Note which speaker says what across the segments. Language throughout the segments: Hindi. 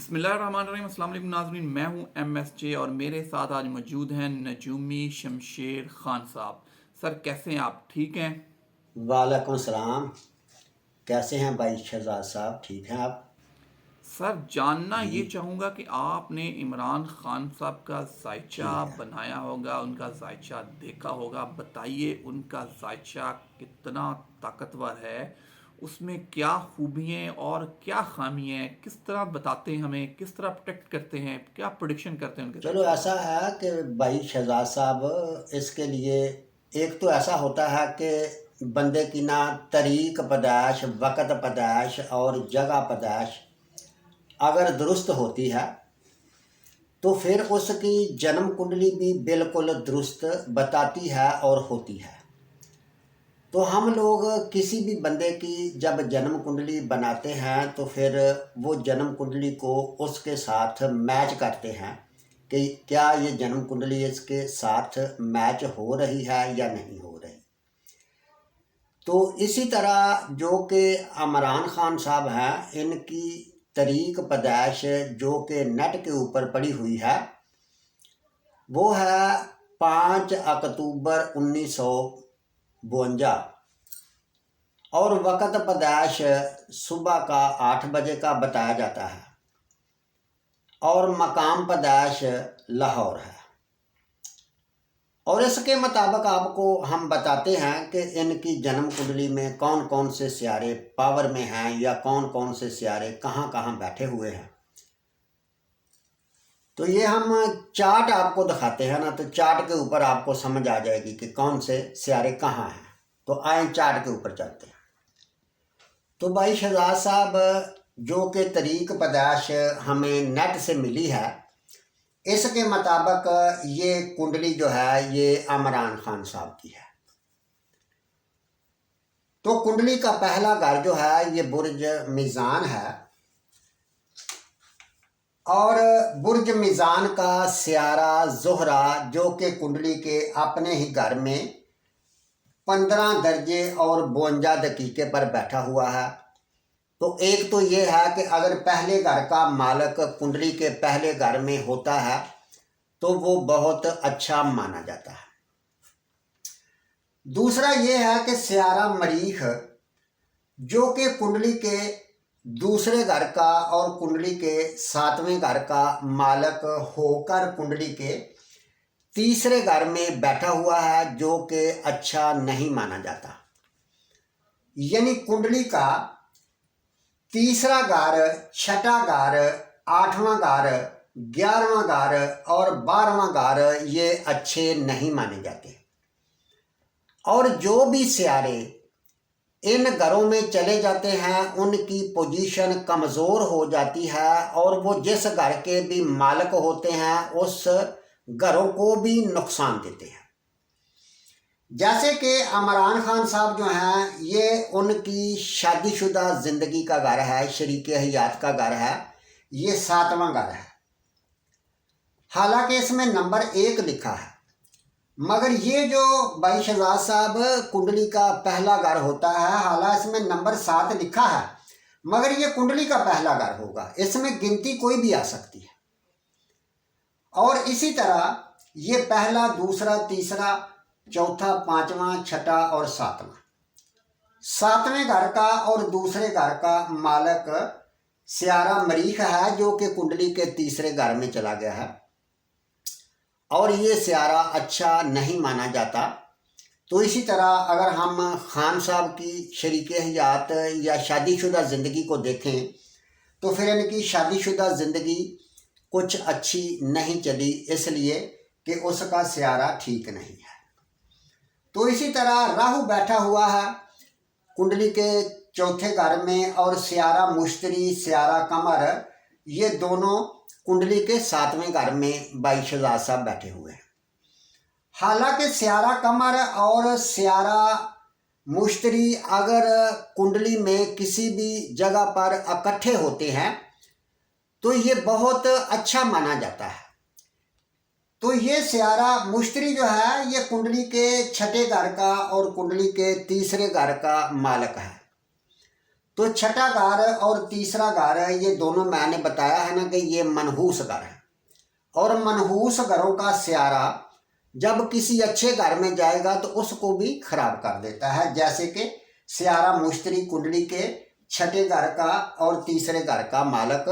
Speaker 1: बिस्मिल्लाहिर्रहमानिर्रहीम। अस्सलाम वालेकुम नाज़रीन, मैं हूं MSJ और मेरे साथ आज मौजूद हैं नजूमी शमशेर खान साहब। सर कैसे हैं आप? ठीक हैं?
Speaker 2: वालेकुम सलाम। कैसे हैं भाई शहजाद साहब, ठीक हैं आप?
Speaker 1: सर जानना
Speaker 2: जी
Speaker 1: ये चाहूँगा कि आपने इमरान खान साहब का जायचा
Speaker 2: ठीक है।
Speaker 1: बनाया होगा, उनका जायचा देखा होगा। बताइए उनका जायचा कितना ताकतवर है, उसमें क्या खूबियाँ और क्या खामियाँ हैं, किस तरह बताते हैं हमें, किस तरह प्रोटेक्ट करते हैं, क्या प्रोडिक्शन करते हैं उनके
Speaker 2: चलो
Speaker 1: जायचे के
Speaker 2: ऐसा
Speaker 1: बारे में?
Speaker 2: है कि भाई शहजाद साहब, इसके लिए एक तो ऐसा होता है कि बंदे की ना तरीक पैदाइश, वक़्त पैदाइश और जगह पैदाइश अगर दुरुस्त होती है तो फिर उसकी जन्म कुंडली भी बिल्कुल दुरुस्त बताती है और होती है। तो हम लोग किसी भी बंदे की जब जन्म कुंडली बनाते हैं तो फिर वो जन्म कुंडली को उसके साथ मैच करते हैं कि क्या ये जन्म कुंडली इसके साथ मैच हो रही है या नहीं हो रही। तो इसी तरह जो कि इमरान खान साहब हैं, इनकी तरीक पैदाइश जो कि नेट के ऊपर पड़ी हुई है वो है 5 अक्टूबर 1952 और वक़्त पैदाइश सुबह का 8 बजे का बताया जाता है और मकाम पैदाइश लाहौर है। और इसके मुताबिक आपको हम बताते हैं कि इनकी जन्म कुंडली में कौन कौन से सियारे पावर में हैं या कौन कौन से सियारे कहाँ कहाँ बैठे हुए हैं। तो ये हम चार्ट आपको दिखाते हैं ना, तो चार्ट के ऊपर आपको समझ आ जाएगी कि कौन से सियारे कहाँ हैं। तो आए चार्ट के ऊपर चलते हैं। तो भाई शहजाद साहब, जो कि तरीक पैदाइश हमें नेट से मिली है, इसके मुताबिक ये कुंडली जो है ये इमरान खान साहब की है। तो कुंडली का पहला घर जो है ये बुर्ज मीज़ान है और बुर्ज मीज़ान का सियारा ज़ोहरा जो कि कुंडली के अपने ही घर में 15 दर्जे और 52 दकीके पर बैठा हुआ है। तो एक तो ये है कि अगर पहले घर का मालिक कुंडली के पहले घर में होता है तो वो बहुत अच्छा माना जाता है। दूसरा ये है कि सियारा मरीख जो कि कुंडली के दूसरे घर का और कुंडली के 7वें घर का मालिक होकर कुंडली के तीसरे घर में बैठा हुआ है, जो कि अच्छा नहीं माना जाता। यानी कुंडली का तीसरा घर, छठा घर, 8वां घर, 11वां घर और 12वां घर ये अच्छे नहीं माने जाते। और जो भी सियारे इन घरों में चले जाते हैं उनकी पोजीशन कमज़ोर हो जाती है और वो जिस घर के भी मालिक होते हैं उस घरों को भी नुकसान देते हैं। जैसे कि इमरान खान साहब जो हैं, ये उनकी शादीशुदा ज़िंदगी का घर है, शरीक हयात का घर है, ये 7वां घर है। हालांकि इसमें नंबर 1 लिखा है, मगर ये जो भाई शहजाद साहब कुंडली का पहला घर होता है, हालांकि इसमें नंबर 7 लिखा है मगर ये कुंडली का पहला घर होगा, इसमें गिनती कोई भी आ सकती है। और इसी तरह ये पहला, दूसरा, तीसरा, चौथा, 5वां, छठा और 7वां, 7वें घर का और दूसरे घर का मालिक सियारा मरीख है जो कि कुंडली के तीसरे घर में चला गया है और ये सियारा अच्छा नहीं माना जाता। तो इसी तरह अगर हम खान साहब की शरीक हयात या शादीशुदा ज़िंदगी को देखें तो फिर इनकी शादीशुदा ज़िंदगी कुछ अच्छी नहीं चली, इसलिए कि उसका सियारा ठीक नहीं है। तो इसी तरह राहु बैठा हुआ है कुंडली के चौथे घर में और सियारा मुश्तरी, सियारा कमर, ये दोनों कुंडली के 7वें घर में भाई शहजाद साहब बैठे हुए हैं। हालांकि सियारा कमर और सियारा मुश्तरी अगर कुंडली में किसी भी जगह पर इकट्ठे होते हैं तो ये बहुत अच्छा माना जाता है। तो ये सियारा मुश्तरी जो है ये कुंडली के छठे घर का और कुंडली के तीसरे घर का मालिक है। तो छठा घर और तीसरा घर ये दोनों मैंने बताया है ना कि ये मनहूस घर है, और मनहूस घरों का स्यारा जब किसी अच्छे घर में जाएगा तो उसको भी खराब कर देता है। जैसे कि स्यारा मुश्तरी कुंडली के छठे घर का और तीसरे घर का मालक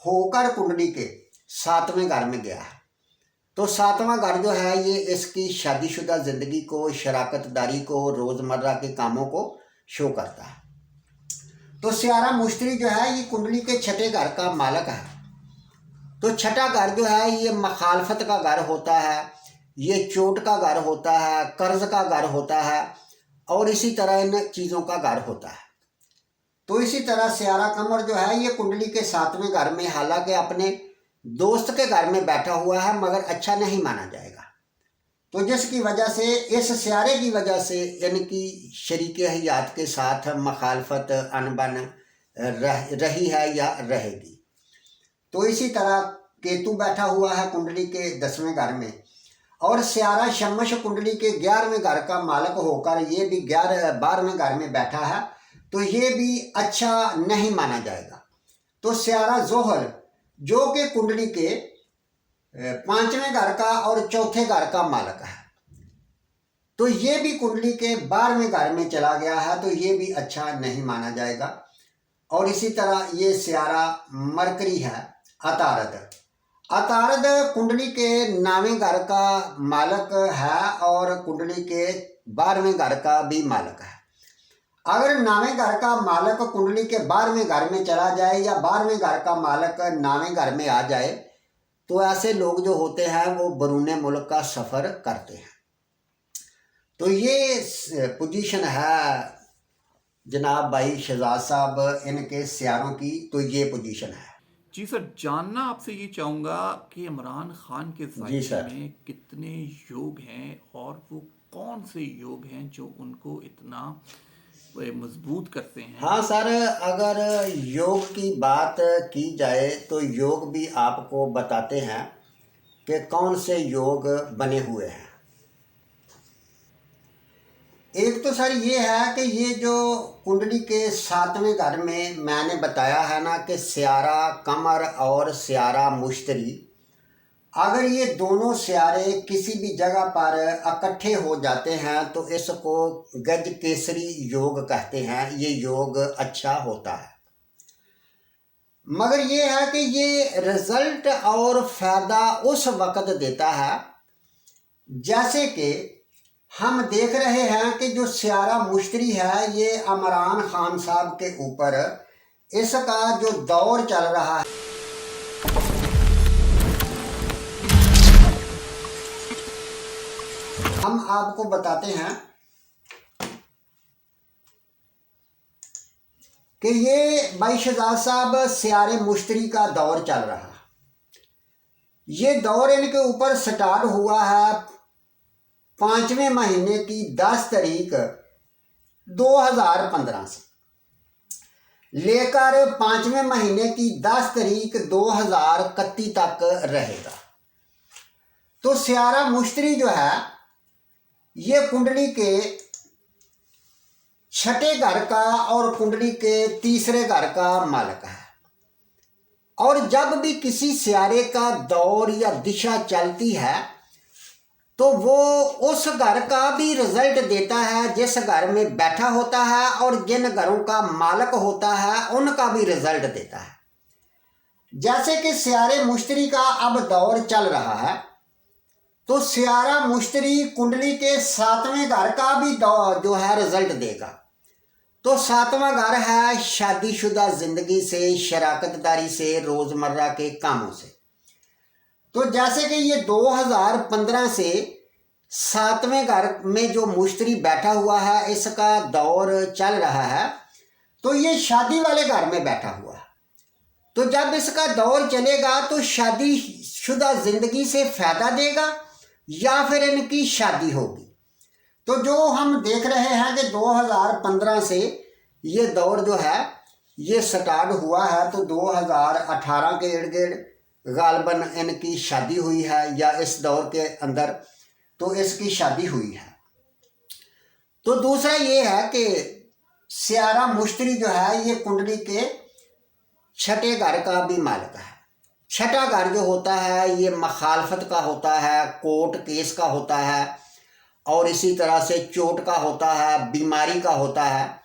Speaker 2: होकर कुंडली के सातवें घर में गया है, तो सातवां घर जो है ये इसकी शादीशुदा जिंदगी को, शराकतदारी को, रोजमर्रा के कामों को शो करता है। तो स्यारा मुश्तरी जो है ये कुंडली के छठे घर का मालक है। तो छठा घर जो है ये मखालफत का घर होता है, ये चोट का घर होता है, कर्ज का घर होता है, और इसी तरह इन चीज़ों का घर होता है। तो इसी तरह स्यारा कमर जो है ये कुंडली के सातवें घर में, हालांकि अपने दोस्त के घर में बैठा हुआ है, मगर अच्छा नहीं माना जाएगा। तो जिसकी वजह से, इस स्यारे की वजह से इनकी शरीक हयात के साथ मखालफत अनबन रही है या रहेगी। तो इसी तरह केतु बैठा हुआ है कुंडली के 10वें घर में, और स्यारा शमश कुंडली के 11वें घर का मालक होकर ये भी 12वें घर में बैठा है, तो ये भी अच्छा नहीं माना जाएगा। तो स्यारा जोहर जो कि कुंडली के 5वें घर का और चौथे घर का मालक है, तो ये भी कुंडली के 12वें घर में चला गया है, तो ये भी अच्छा नहीं माना जाएगा। और इसी तरह ये स्यारा मरकरी है अतारद। अतारद कुंडली के 9वें घर का मालक है और कुंडली के 12वें घर का भी मालक है। अगर 9वें घर का मालक कुंडली के 12वें घर में चला जाए या 12वें घर का मालक 9वें घर में आ जाए, तो ऐसे लोग जो होते हैं वो बरूने मुल्क का सफ़र करते हैं। तो ये पोजीशन है जनाब भाई शहजाद साहब इनके स्यारों की, तो ये पोजीशन है।
Speaker 1: जी सर, जानना आपसे ये चाहूँगा कि इमरान खान के
Speaker 2: जी
Speaker 1: जायके
Speaker 2: सर।
Speaker 1: में कितने योग हैं और वो कौन से योग हैं जो उनको इतना मजबूत करते हैं?
Speaker 2: हाँ सर, अगर योग की बात की जाए तो योग भी आपको बताते हैं कि कौन से योग बने हुए हैं। एक तो सर ये है कि ये जो कुंडली के 7वें घर में मैंने बताया है ना कि स्यारा कमर और स्यारा मुश्तरी, अगर ये दोनों स्यारे किसी भी जगह पर इकट्ठे हो जाते हैं तो इसको गज केसरी योग कहते हैं। ये योग अच्छा होता है, मगर ये है कि ये रिजल्ट और फायदा उस वक्त देता है जैसे कि हम देख रहे हैं कि जो स्यारा मुश्तरी है ये इमरान खान साहब के ऊपर इसका जो दौर चल रहा है, हम आपको बताते हैं कि ये भाई शहजाद साहब स्यारे मुश्तरी का दौर चल रहा है। ये दौर इनके ऊपर स्टार्ट हुआ है 5वें महीने की 10 तारीख 2015 से लेकर 5वें महीने की 10 तारीख 2031 तक रहेगा। तो स्यारा मुश्तरी जो है ये कुंडली के छठे घर का और कुंडली के तीसरे घर का मालक है, और जब भी किसी स्यारे का दौर या दिशा चलती है तो वो उस घर का भी रिजल्ट देता है जिस घर में बैठा होता है, और जिन घरों का मालक होता है उनका भी रिजल्ट देता है। जैसे कि स्यारे मुश्तरी का अब दौर चल रहा है, तो स्यारा मुश्तरी कुंडली के 7वें घर का भी जो है रिजल्ट देगा। तो 7वां घर है शादीशुदा जिंदगी से, शराकतदारी से, रोजमर्रा के कामों से। तो जैसे कि ये 2015 से 7वें घर में जो मुश्तरी बैठा हुआ है इसका दौर चल रहा है, तो ये शादी वाले घर में बैठा हुआ है। तो जब इसका दौर चलेगा तो शादीशुदा जिंदगी से फायदा देगा या फिर इनकी शादी होगी। तो जो हम देख रहे हैं कि 2015 से ये दौर जो है ये स्टार्ट हुआ है, तो 2018 के इर्द गिर्द गालबन इनकी शादी हुई है, या इस दौर के अंदर तो इसकी शादी हुई है। तो दूसरा ये है कि स्यारा मुश्तरी जो है ये कुंडली के छठे घर का भी मालिक है। छठा घर जो होता है ये मखालफत का होता है, कोर्ट केस का होता है, और इसी तरह से चोट का होता है, बीमारी का होता है।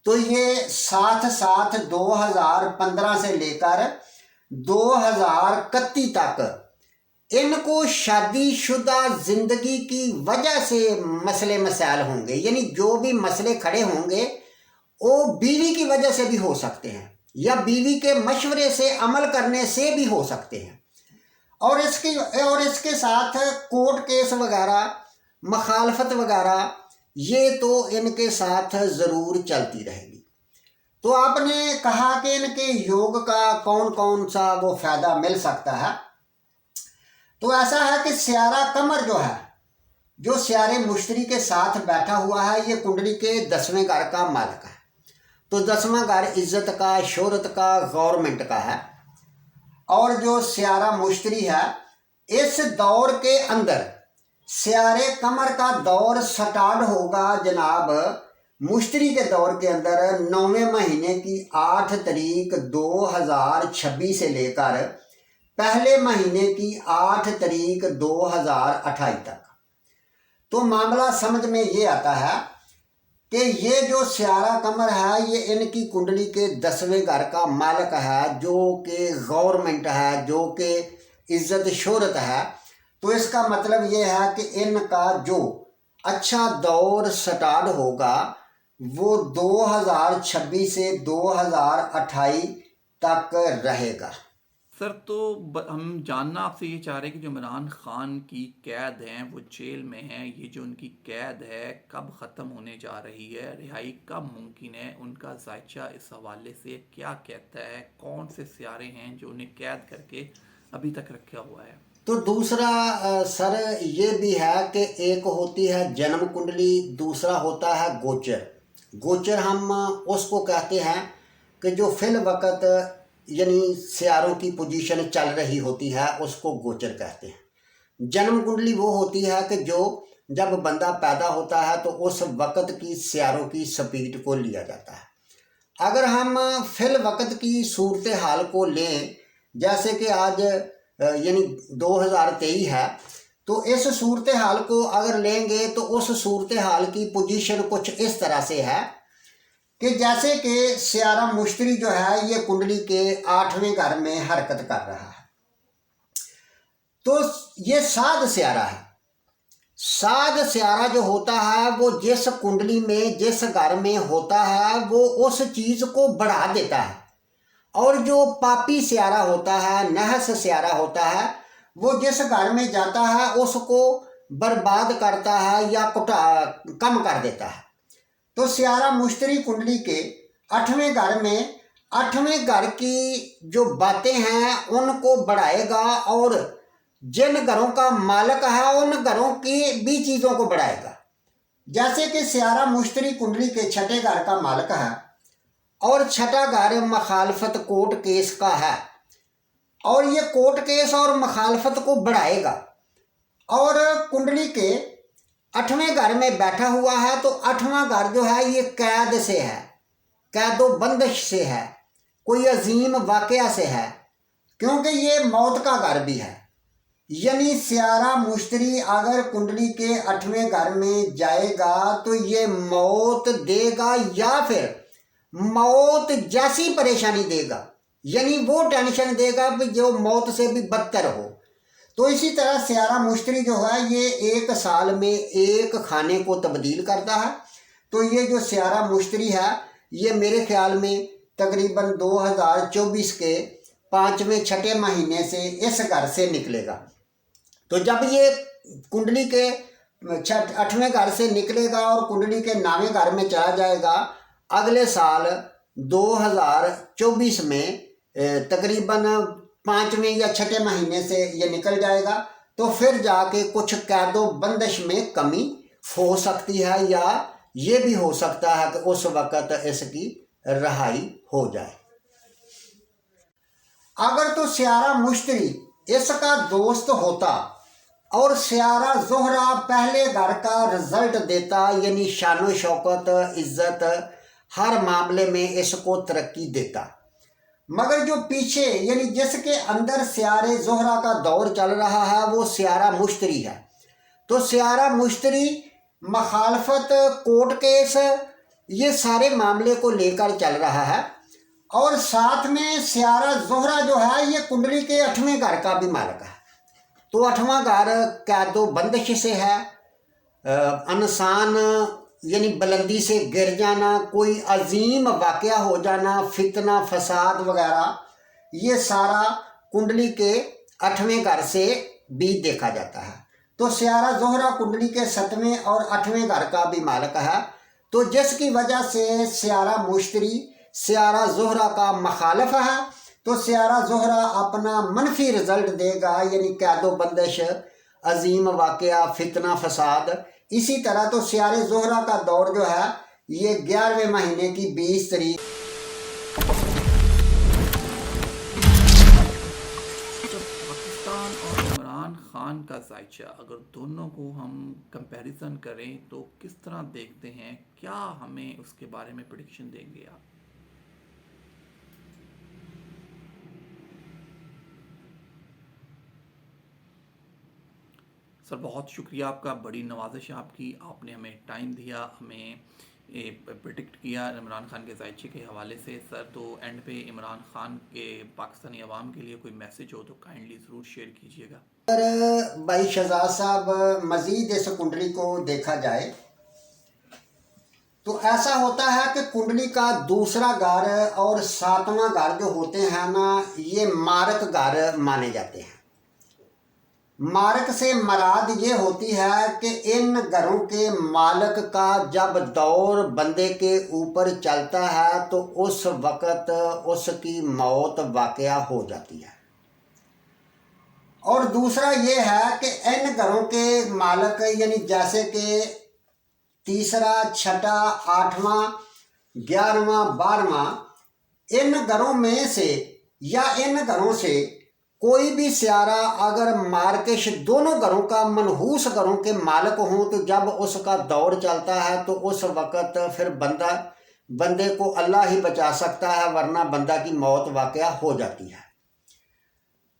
Speaker 2: तो ये साथ साथ 2015 से लेकर 2031 तक इनको शादीशुदा जिंदगी की वजह से मसले मसाइल होंगे, यानी जो भी मसले खड़े होंगे वो बीवी की वजह से भी हो सकते हैं या बीवी के मशवरे से अमल करने से भी हो सकते हैं। और इसके साथ कोर्ट केस वगैरह, मखालफत वगैरह, ये तो इनके साथ ज़रूर चलती रहेगी। तो आपने कहा कि इनके योग का कौन कौन सा वो फ़ायदा मिल सकता है। तो ऐसा है कि स्यारा कमर जो है, जो स्यारे मुश्तरी के साथ बैठा हुआ है, ये कुंडली के 10वें घर का मालिक है। तो 10वां घर इज्जत का, शोहरत का, गवर्नमेंट का है। और जो स्यारा मुश्तरी है, इस दौर के अंदर स्यारे कमर का दौर स्टार्ट होगा जनाब मुश्तरी के दौर के अंदर 9वें महीने की 8 तारीख 2026 से लेकर पहले महीने की 8 तारीख 2028 तक। तो मामला समझ में ये आता है कि ये जो स्यारा कमर है ये इनकी कुंडली के 10वें घर का मालिक है, जो कि गवर्नमेंट है, जो कि इज्जत शोहरत है। तो इसका मतलब ये है कि इनका जो अच्छा दौर स्टार्ट होगा वो 2026 से 2028 तक रहेगा।
Speaker 1: सर, तो हम जानना आपसे ये चाह रहे हैं कि जो इमरान खान की कैद हैं, वो जेल में हैं, ये जो उनकी कैद है कब ख़त्म होने जा रही है, रिहाई कब मुमकिन है, उनका जायचा इस हवाले से क्या कहता है, कौन से सियारे हैं जो उन्हें कैद करके अभी तक रखा हुआ है।
Speaker 2: तो दूसरा सर ये भी है कि एक होती है जन्म कुंडली, दूसरा होता है गोचर। गोचर हम उसको कहते हैं कि जो फिल वक़्त यानी सियारों की पोजीशन चल रही होती है उसको गोचर कहते हैं। जन्म कुंडली वो होती है कि जो जब बंदा पैदा होता है तो उस वक़्त की सियारों की स्पीड को लिया जाता है। अगर हम फिल वक़्त की सूरत हाल को लें, जैसे कि आज यानी 2023 है, तो इस सूरत हाल को अगर लेंगे तो उस सूरत हाल की पोजीशन कुछ इस तरह से है कि जैसे कि स्यारा मुश्तरी जो है ये कुंडली के 8वें घर में हरकत कर रहा है। तो ये साध स्यारा है। साध स्यारा जो होता है वो जिस कुंडली में, जिस घर में होता है, वो उस चीज़ को बढ़ा देता है। और जो पापी स्यारा होता है, नहस स्यारा होता है, वो जिस घर में जाता है उसको बर्बाद करता है या कम कर देता है। तो स्यारा मुश्तरी कुंडली के 8वें घर में 8वें घर की जो बातें हैं उनको बढ़ाएगा, और जिन घरों का मालिक है उन घरों की भी चीज़ों को बढ़ाएगा। जैसे कि स्यारा मुश्तरी कुंडली के 6ठे घर का मालिक है और 6ठा घर मखालफत कोर्ट केस का है, और ये कोर्ट केस और मखालफत को बढ़ाएगा। और कुंडली के 8वें घर में बैठा हुआ है, तो 8वां घर जो है ये कैद से है, कैदो बंदिश से है, कोई अजीम वाकया से है, क्योंकि ये मौत का घर भी है। यानी स्यारा मुश्तरी अगर कुंडली के 8वें घर में जाएगा तो ये मौत देगा या फिर मौत जैसी परेशानी देगा, यानी वो टेंशन देगा कि जो मौत से भी बदतर हो। तो इसी तरह स्यारा मुश्तरी जो है ये 1 साल में 1 खाने को तब्दील करता है। तो ये जो स्यारा मुश्तरी है ये मेरे ख्याल में तकरीबन 2024 के 5वें 6ठे महीने से इस घर से निकलेगा। तो जब ये कुंडली के 8वें घर से निकलेगा और कुंडली के 9वें घर में चला जाएगा, अगले साल 2024 में तकरीबन 5वें या 6ठे महीने से ये निकल जाएगा। तो फिर जाके कुछ कैदो बंदिश में कमी हो सकती है, या ये भी हो सकता है कि उस वक़्त इसकी रहाई हो जाए। अगर तो स्यारा मुश्तरी इसका दोस्त होता और स्यारा ज़ोहरा पहले घर का रिजल्ट देता, यानी शानो शौकत, इज्जत, हर मामले में इसको तरक्की देता। मगर जो पीछे यानी जिसके अंदर सियारे ज़ोहरा का दौर चल रहा है वो सियारा मुश्तरी है। तो सियारा मुश्तरी, मखालफत, कोर्ट केस, ये सारे मामले को लेकर चल रहा है। और साथ में सियारा ज़ोहरा जो है ये कुंडली के 8वें घर का भी मालिक है। तो 8वां घर कैदो बंदिश से है, इंसान यानी बुलंदी से गिर जाना, कोई अजीम वाक़या हो जाना, फितना फसाद वगैरह, ये सारा कुंडली के 8वें घर से भी देखा जाता है। तो सियारा ज़ोहरा कुंडली के 7वें और 8वें घर का भी मालिक है। तो जिसकी वजह से सियारा मुश्तरी सियारा ज़ोहरा का मखालफ है। तो सियारा ज़ोहरा अपना मनफी रिज़ल्ट देगा, यानी कैदो बंदिश, अजीम वाक़या, फितना फसाद। इसी तरह तो सियारे ज़ोहरा का दौर जो है ये 11वें महीने की 20 तारीख।
Speaker 1: जब पाकिस्तान और इमरान खान का जायचा, अगर दोनों को हम कंपैरिजन करें तो किस तरह देखते हैं, क्या हमें उसके बारे में प्रेडिक्शन देंगे आप? सर बहुत शुक्रिया आपका, बड़ी नवाजिश है आपकी, आपने हमें टाइम दिया, हमें प्रिडिक्ट किया इमरान खान के जायचे के हवाले से। सर तो एंड पे इमरान खान के पाकिस्तानी अवाम के लिए कोई मैसेज हो तो काइंडली ज़रूर शेयर कीजिएगा।
Speaker 2: अगर भाई शहजाद साहब मज़ीद इस कुंडली को देखा जाए तो ऐसा होता है कि कुंडली का दूसरा घर और 7वां घर जो होते हैं ना, ये मारक घर माने जाते हैं। मारक से मराद ये होती है कि इन घरों के मालिक का जब दौर बंदे के ऊपर चलता है तो उस वक़्त उसकी मौत वाक़या हो जाती है। और दूसरा ये है कि इन घरों के मालिक यानी जैसे कि तीसरा, छठा, 8वां, 11वां, 12वां, इन घरों में से या इन घरों से कोई भी सियारा अगर मार्केश दोनों घरों का मनहूस घरों के मालिक हों तो जब उसका दौर चलता है तो उस वक़्त फिर बंदे को अल्लाह ही बचा सकता है, वरना बंदा की मौत वाक़या हो जाती है।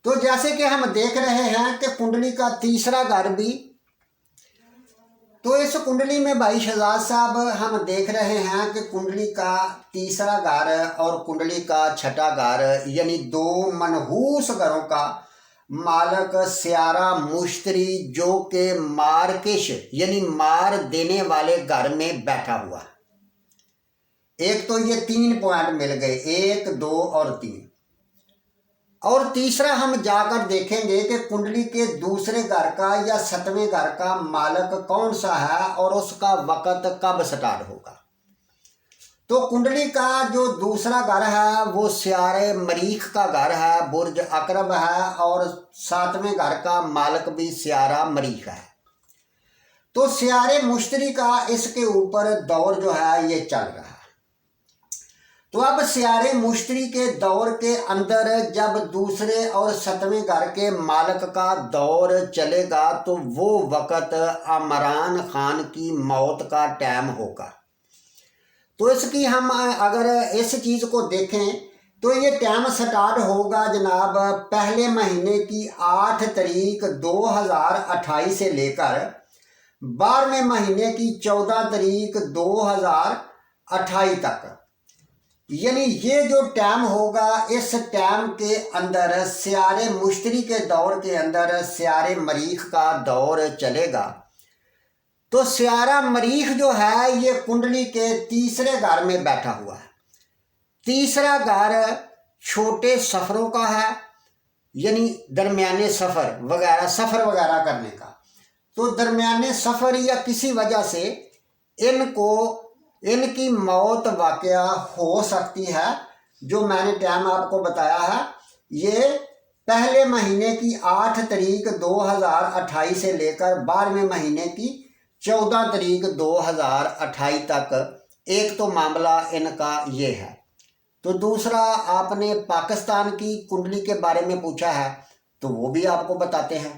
Speaker 2: तो जैसे कि हम देख रहे हैं कि कुंडली का तीसरा घर भी, तो इस कुंडली में भाई शहजाद साहब हम देख रहे हैं कि कुंडली का तीसरा घर और कुंडली का छठा घर यानी 2 मनहूस घरों का मालिक सियारा मुश्तरी जो के मारकिश यानी मार देने वाले घर में बैठा हुआ। एक तो ये 3 पॉइंट मिल गए, 1, 2 और 3। और तीसरा हम जाकर देखेंगे कि कुंडली के दूसरे घर का या 7वें घर का मालिक कौन सा है और उसका वक़्त कब स्टार्ट होगा। तो कुंडली का जो दूसरा घर है वो सियारे मरीख का घर है, बुर्ज अकरब है, और 7वें घर का मालिक भी सियारा मरीख है। तो सियारे मुश्तरी का इसके ऊपर दौर जो है ये चल रहा है। तो अब सियारे मुश्तरी के दौर के अंदर जब दूसरे और 7वें घर के मालिक का दौर चलेगा तो वो वक़्त इमरान खान की मौत का टाइम होगा। तो इसकी हम अगर इस चीज़ को देखें तो ये टाइम स्टार्ट होगा जनाब पहले महीने की 8 तारीख 2028 से लेकर 12वें महीने की 14 तारीख 2028 तक। यानी ये जो टाइम होगा, इस टाइम के अंदर सियारे मुश्तरी के दौर के अंदर सियारे मरीख का दौर चलेगा। तो सियारा मरीख जो है ये कुंडली के तीसरे घर में बैठा हुआ है। तीसरा घर छोटे सफ़रों का है, यानी दरमियाने सफ़र वगैरह करने का। तो दरमियाने सफ़र या किसी वजह से इनकी मौत वाक़या हो सकती है। जो मैंने टाइम आपको बताया है ये पहले महीने की 8 तारीख 2028 से लेकर 12वें महीने की 14 तारीख 2028 तक एक तो मामला इनका ये है। तो दूसरा आपने पाकिस्तान की कुंडली के बारे में पूछा है तो वो भी आपको बताते हैं।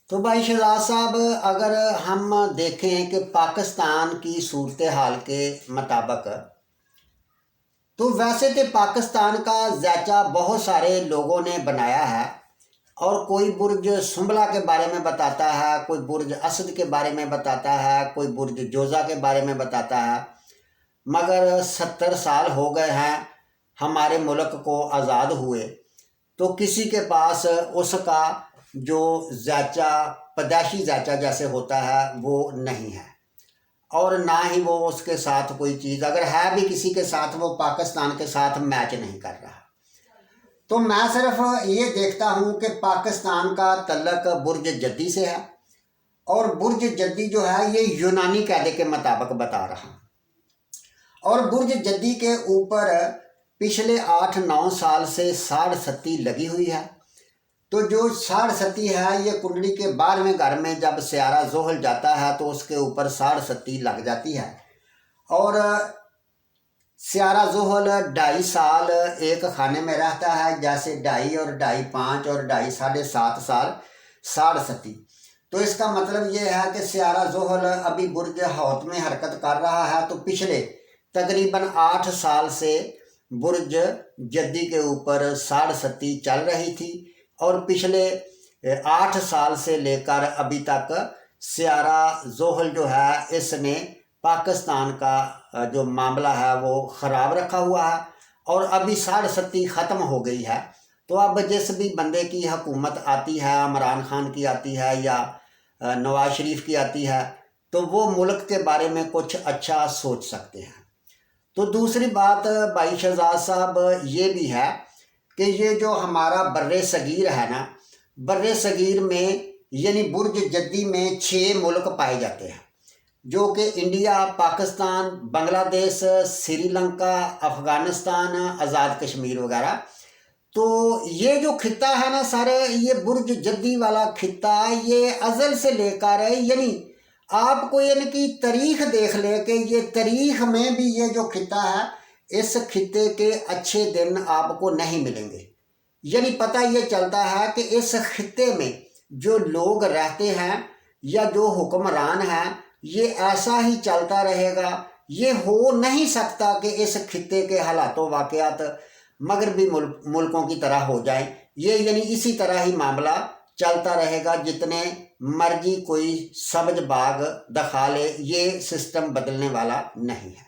Speaker 2: तो भाई शहजाद साहब, अगर हम देखें कि पाकिस्तान की सूरत हाल के मुताबिक, तो वैसे तो पाकिस्तान का ज़ैचा बहुत सारे लोगों ने बनाया है, और कोई बुर्ज सुंबला के बारे में बताता है, कोई बुर्ज असद के बारे में बताता है, कोई बुर्ज जोजा के बारे में बताता है। मगर 70 साल हो गए हैं हमारे मुल्क को आज़ाद हुए, तो किसी के पास उसका जो ज़ैचा, पैदाइशी ज़ैचा जैसे होता है, वो नहीं है, और ना ही वो उसके साथ कोई चीज़, अगर है भी किसी के साथ, वो पाकिस्तान के साथ मैच नहीं कर रहा। तो मैं सिर्फ ये देखता हूँ कि पाकिस्तान का तल्लक बुर्ज जद्दी से है, और बुर्ज जद्दी जो है ये यूनानी कायदे के मुताबिक बता रहा, और बुर्ज जद्दी के ऊपर पिछले 8-9 साल से साढ़ सत्ती लगी हुई है। तो जो साढ़ सत्ती है, ये कुंडली के 12वें घर में जब सियारा जोहल जाता है तो उसके ऊपर साढ़ सत्ती लग जाती है, और सियारा जोहल 2.5 साल एक खाने में रहता है, जैसे 2.5 और 2.5 5 और 2.5 7.5 साल साढ़ सत्ती। तो इसका मतलब ये है कि सियारा जोहल अभी बुर्ज हौत में हरकत कर रहा है, तो पिछले तकरीबन 8 साल से बुर्ज जद्दी के ऊपर साढ़ सत्ती चल रही थी, और पिछले 8 साल से लेकर अभी तक सियारा जोहल जो है, इसने पाकिस्तान का जो मामला है वो ख़राब रखा हुआ है, और अभी साढ़ सत्ती ख़त्म हो गई है। तो अब जिस भी बंदे की हुकूमत आती है, इमरान खान की आती है या नवाज शरीफ की आती है, तो वो मुल्क के बारे में कुछ अच्छा सोच सकते हैं। तो दूसरी बात भाई शहजाद साहब ये भी है कि ये जो हमारा बर्रे सगीर है ना, बर्रे सगीर में यानी बुर्ज जद्दी में 6 मुल्क पाए जाते हैं, जो कि इंडिया, पाकिस्तान, बांग्लादेश, श्रीलंका, अफ़गानिस्तान, आज़ाद कश्मीर वगैरह। तो ये जो खित्ता है ना सर, ये बुर्ज जद्दी वाला खित्ता, ये अज़ल से लेकर है, यानी आपको इनकी तारीख देख ले कि ये तारीख में भी ये जो खित्ता है, इस खित्ते के अच्छे दिन आपको नहीं मिलेंगे। यानी पता ये चलता है कि इस खित्ते में जो लोग रहते हैं या जो हुक्मरान हैं, ये ऐसा ही चलता रहेगा। ये हो नहीं सकता कि इस खित्ते के हालातों वाक़यात मगरबी मुल्कों की तरह हो जाए। ये यानी इसी तरह ही मामला चलता रहेगा, जितने मर्जी कोई सब्ज बाग दिखा ले, ये सिस्टम बदलने वाला नहीं है।